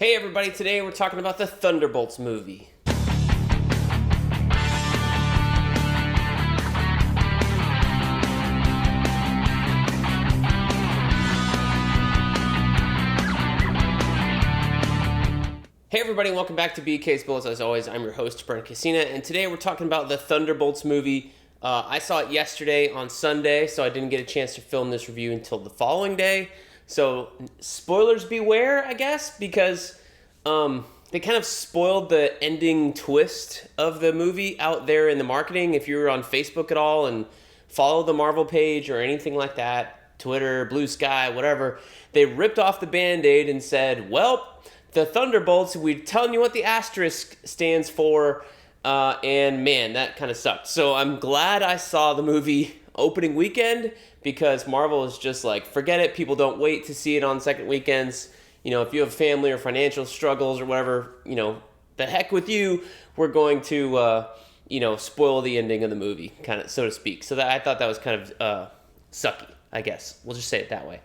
Hey everybody, today we're talking about the Thunderbolts movie. Hey everybody, welcome back to BK's Bullets. As always, I'm your host, Brent and today we're talking about the Thunderbolts movie. I saw it yesterday on Sunday, so I didn't get a chance to film this review until the following day. So, spoilers beware, I guess, because they kind of spoiled the ending twist of the movie out there in the marketing. If you're on Facebook at all and follow the Marvel page or anything like that, Twitter, Blue Sky, whatever, they ripped off the Band-Aid and said, well, the Thunderbolts, we're telling you what the asterisk stands for, and man, that kind of sucked. So I'm glad I saw the movie opening weekend, because Marvel is just like, forget it, people don't wait to see it on second weekends. You know, if you have family or financial struggles or whatever, you know, the heck with you, we're going to, spoil the ending of the movie, kind of, so to speak. So I thought that was kind of sucky, I guess. We'll just say it that way.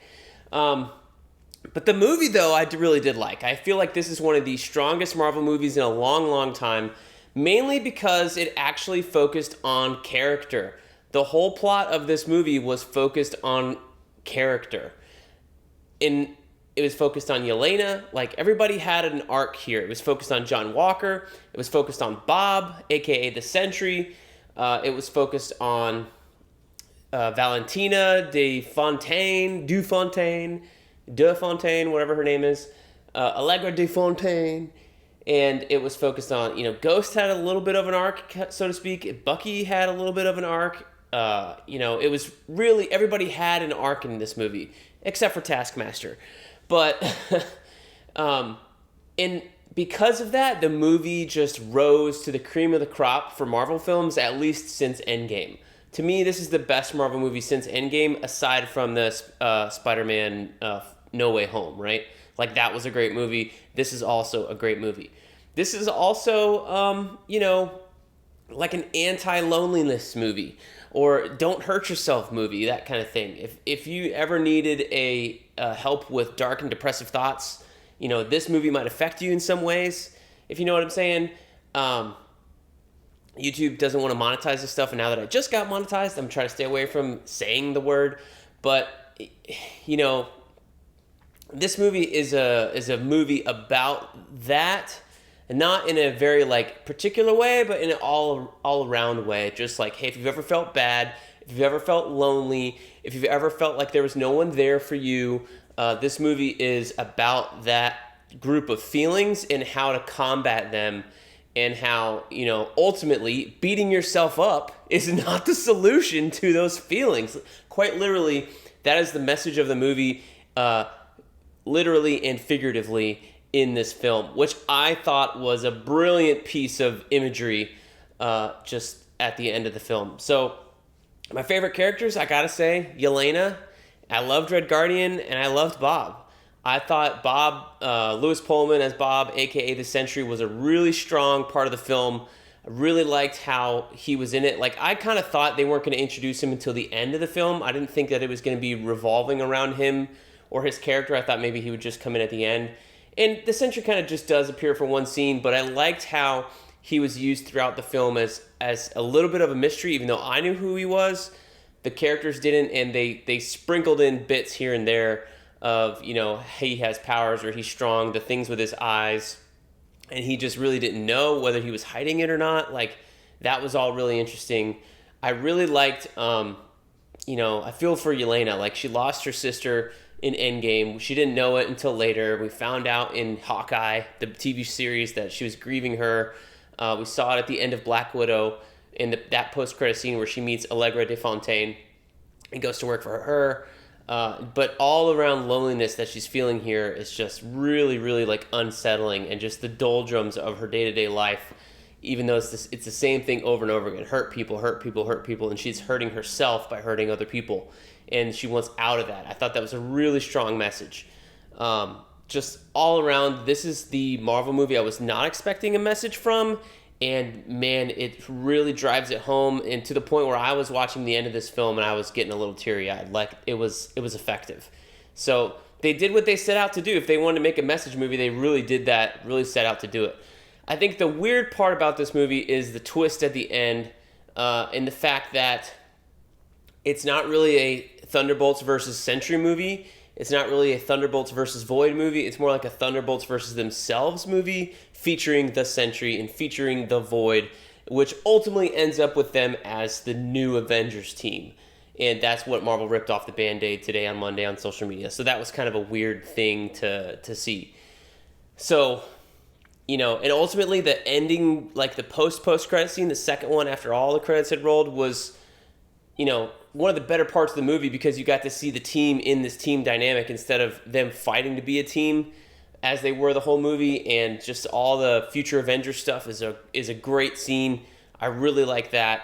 But the movie, though, I really did like. I feel like this is one of the strongest Marvel movies in a long, long time, mainly because it actually focused on character. The whole plot of this movie was focused on character. It was focused on Yelena. Like, everybody had an arc here. It was focused on John Walker. It was focused on Bob, a.k.a. the Sentry. It was focused on Valentina Dufontaine, whatever her name is. Allegra Dufontaine. And it was focused on, Ghost had a little bit of an arc, so to speak. Bucky had a little bit of an arc. It was really, everybody had an arc in this movie, except for Taskmaster. But, because of that, the movie just rose to the cream of the crop for Marvel films, at least since Endgame. To me, this is the best Marvel movie since Endgame, aside from the Spider-Man No Way Home, right? Like, that was a great movie. This is also a great movie. This is also, like an anti-loneliness movie, or don't hurt yourself movie, that kind of thing. If you ever needed a help with dark and depressive thoughts, this movie might affect you in some ways, if you know what I'm saying. YouTube doesn't want to monetize this stuff, and now that I just got monetized, I'm trying to stay away from saying the word. But, this movie is a movie about that, and not in a very particular way, but in an all around way. Just like, hey, if you've ever felt bad, if you've ever felt lonely, if you've ever felt like there was no one there for you, this movie is about that group of feelings and how to combat them, and how, ultimately beating yourself up is not the solution to those feelings. Quite literally, that is the message of the movie, literally and figuratively, in this film, which I thought was a brilliant piece of imagery just at the end of the film. So, my favorite characters, I gotta say, Yelena. I loved Red Guardian, and I loved Bob. I thought Bob, Lewis Pullman as Bob, a.k.a. the Sentry, was a really strong part of the film. I really liked how he was in it. Like, I kind of thought they weren't going to introduce him until the end of the film. I didn't think that it was going to be revolving around him or his character. I thought maybe he would just come in at the end. And the Sentry kind of just does appear for one scene, but I liked how he was used throughout the film as a little bit of a mystery, even though I knew who he was. The characters didn't, and they sprinkled in bits here and there of, he has powers or he's strong, the things with his eyes, and he just really didn't know whether he was hiding it or not. Like, that was all really interesting. I really liked, I feel for Yelena. Like, she lost her sister in Endgame. She didn't know it until later. We found out in Hawkeye, the TV series, that she was grieving her. We saw it at the end of Black Widow in that post-credit scene where she meets Allegra Defontaine and goes to work for her. But all around loneliness that she's feeling here is just really, really unsettling, and just the doldrums of her day-to-day life, even though it's the same thing over and over again. Hurt people, and she's hurting herself by hurting other people, and she wants out of that. I thought that was a really strong message. Just all around, this is the Marvel movie I was not expecting a message from, and man, it really drives it home, and to the point where I was watching the end of this film and I was getting a little teary-eyed. Like, it was effective. So they did what they set out to do. If they wanted to make a message movie, they really did that, really set out to do it. I think the weird part about this movie is the twist at the end, and the fact that it's not really a Thunderbolts versus Sentry movie. It's not really a Thunderbolts versus Void movie. It's more like a Thunderbolts versus themselves movie, featuring the Sentry and featuring the Void, which ultimately ends up with them as the new Avengers team. And that's what Marvel ripped off the Band-Aid today on Monday on social media. So that was kind of a weird thing to see. So, and ultimately the ending, like the post-credit scene, the second one after all the credits had rolled, was, one of the better parts of the movie, because you got to see the team in this team dynamic instead of them fighting to be a team as they were the whole movie. And just all the future Avengers stuff is a great scene. I really like that.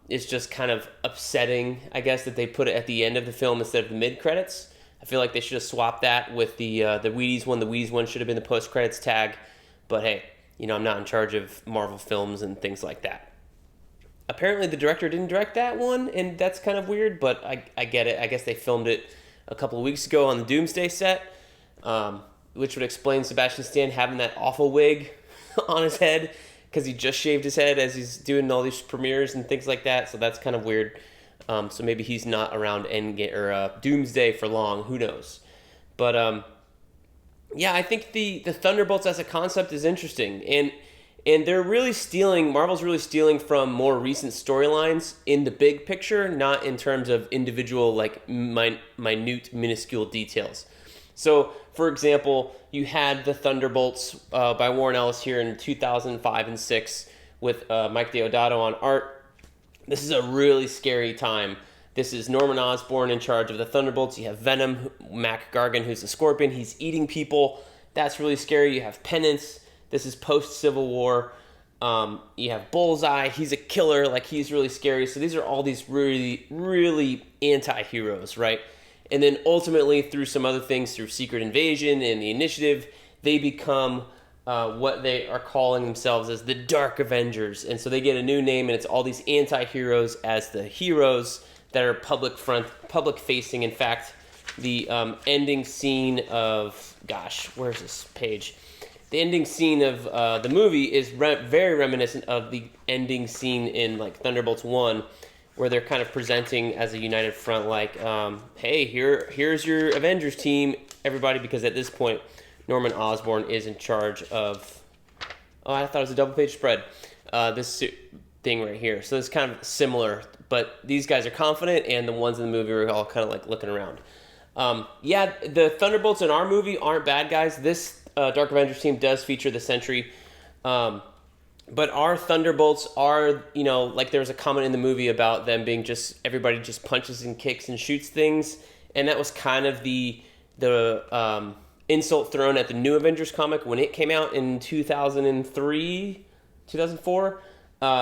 It's just kind of upsetting, I guess, that they put it at the end of the film instead of the mid-credits. I feel like they should have swapped that with the Wheaties one. The Wheaties one should have been the post-credits tag. But hey, I'm not in charge of Marvel films and things like that. Apparently the director didn't direct that one, and that's kind of weird, but I get it. I guess they filmed it a couple of weeks ago on the Doomsday set, which would explain Sebastian Stan having that awful wig on his head, because he just shaved his head as he's doing all these premieres and things like that, so that's kind of weird. So maybe he's not around Doomsday for long, who knows. But I think the Thunderbolts as a concept is interesting, and they're really Marvel's really stealing from more recent storylines in the big picture, not in terms of individual, like, minute, minuscule details. So, for example, you had the Thunderbolts by Warren Ellis here in 2005 and 6 with Mike Deodato on art. This is a really scary time. This is Norman Osborn in charge of the Thunderbolts. You have Venom, Mac Gargan, who's the Scorpion. He's eating people. That's really scary. You have Penance. This is post-Civil War. You have Bullseye. He's a killer. Like, he's really scary. So these are all these really, really anti-heroes, right? And then ultimately, through some other things, through Secret Invasion and the Initiative, they become what they are calling themselves as the Dark Avengers. And so they get a new name, and it's all these anti-heroes as the heroes that are public-facing. In fact, the ending scene of... Gosh, where's this page? The ending scene of the movie is very reminiscent of the ending scene in, like, Thunderbolts 1, where they're kind of presenting as a united front, like, hey, here's your Avengers team, everybody, because at this point, Norman Osborn is in charge of... Oh, I thought it was a double-page spread. This thing right here. So it's kind of similar, but these guys are confident, and the ones in the movie are all kind of, like, looking around. The Thunderbolts in our movie aren't bad guys. This Dark Avengers team does feature the Sentry, but our Thunderbolts are, like, there's a comment in the movie about them being just, everybody just punches and kicks and shoots things, and that was kind of the insult thrown at the New Avengers comic when it came out in 2003, 2004.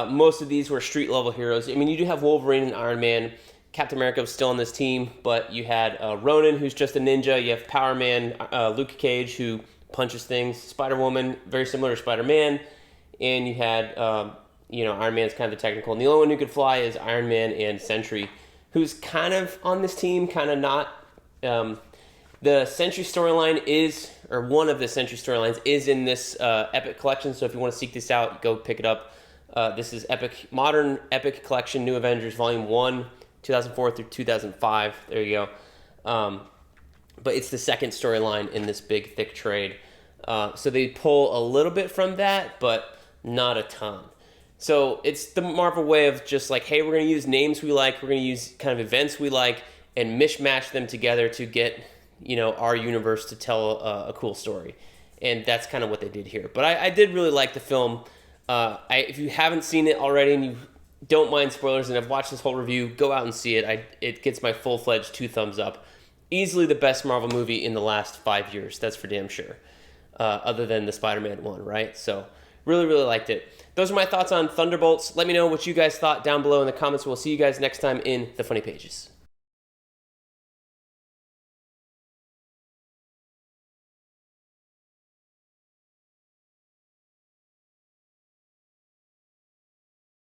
Most of these were street-level heroes. I mean, you do have Wolverine and Iron Man. Captain America was still on this team, but you had Ronan, who's just a ninja. You have Power Man, Luke Cage, who punches things. Spider-Woman, very similar to Spider-Man. And you had, Iron Man's kind of the technical. And the only one who could fly is Iron Man and Sentry, who's kind of on this team, kind of not. The Sentry storyline is, or one of the Sentry storylines is in this Epic Collection. So if you want to seek this out, go pick it up. This is Modern Epic Collection, New Avengers, Volume 1, 2004 through 2005. There you go. But it's the second storyline in this big, thick trade. So they pull a little bit from that, but not a ton. So it's the Marvel way of just like, hey, we're going to use names we like, we're going to use kind of events we like, and mishmash them together to get, our universe to tell a cool story. And that's kind of what they did here. But I did really like the film. If you haven't seen it already and you don't mind spoilers and have watched this whole review, go out and see it. It gets my full-fledged 2 thumbs up. Easily the best Marvel movie in the last 5 years. That's for damn sure. Other than the Spider-Man one, right? So really, really liked it. Those are my thoughts on Thunderbolts. Let me know what you guys thought down below in the comments. We'll see you guys next time in the Funny Pages.